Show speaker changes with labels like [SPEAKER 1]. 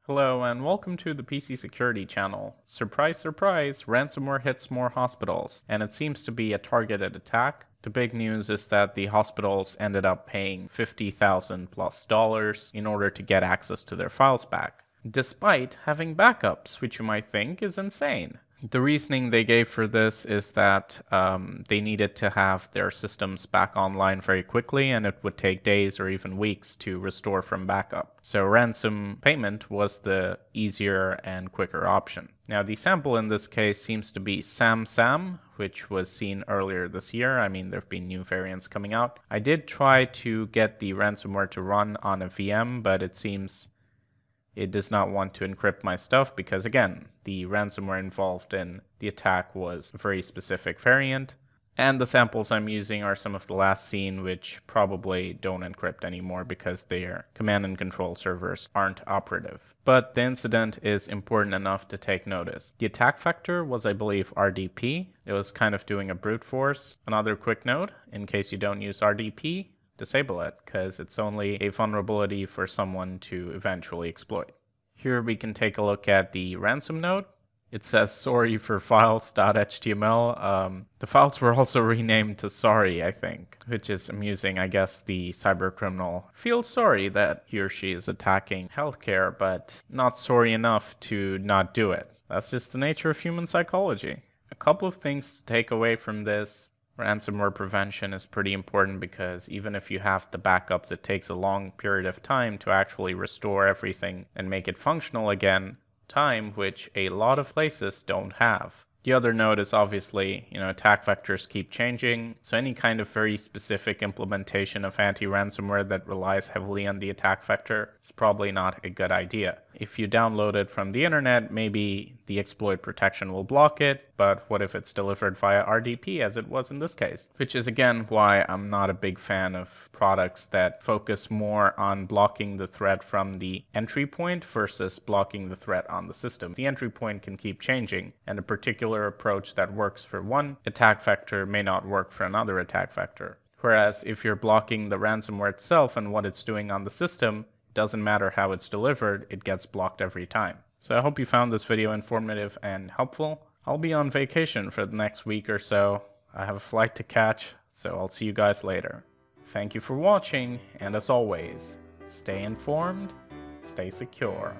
[SPEAKER 1] Hello and welcome to the PC Security channel. Surprise, surprise, ransomware hits more hospitals, and it seems to be a targeted attack. The big news is that the hospitals ended up paying $50,000+ in order to get access to their files back, despite having backups, which you might think is insane. The reasoning they gave for this is that they needed to have their systems back online very quickly, and it would take days or even weeks to restore from backup. So ransom payment was the easier and quicker option. Now the sample in this case seems to be SamSam, which was seen earlier this year. I mean, there have been new variants coming out. I did try to get the ransomware to run on a VM, but it seems it does not want to encrypt my stuff because, again, the ransomware involved in the attack was a very specific variant. And the samples I'm using are some of the last seen, which probably don't encrypt anymore because their command and control servers aren't operative. But the incident is important enough to take notice. The attack vector was, I believe, RDP. It was kind of doing a brute force. Another quick note, in case you don't use RDP, disable it, because it's only a vulnerability for someone to eventually exploit. Here we can take a look at the ransom note. It says sorry for files.html. The files were also renamed to sorry, I think, which is amusing. I guess the cybercriminal feels sorry that he or she is attacking healthcare, but not sorry enough to not do it. That's just the nature of human psychology. A couple of things to take away from this. Ransomware prevention is pretty important because even if you have the backups, it takes a long period of time to actually restore everything and make it functional again, time which a lot of places don't have. The other note is obviously, attack vectors keep changing, so any kind of very specific implementation of anti-ransomware that relies heavily on the attack vector is probably not a good idea. If you download it from the internet, maybe the exploit protection will block it, but what if it's delivered via RDP as it was in this case? Which is again why I'm not a big fan of products that focus more on blocking the threat from the entry point versus blocking the threat on the system. The entry point can keep changing, and a particular approach that works for one attack vector may not work for another attack vector. Whereas if you're blocking the ransomware itself and what it's doing on the system, doesn't matter how it's delivered, it gets blocked every time. So I hope you found this video informative and helpful. I'll be on vacation for the next week or so. I have a flight to catch, so I'll see you guys later. Thank you for watching, and as always, stay informed, stay secure.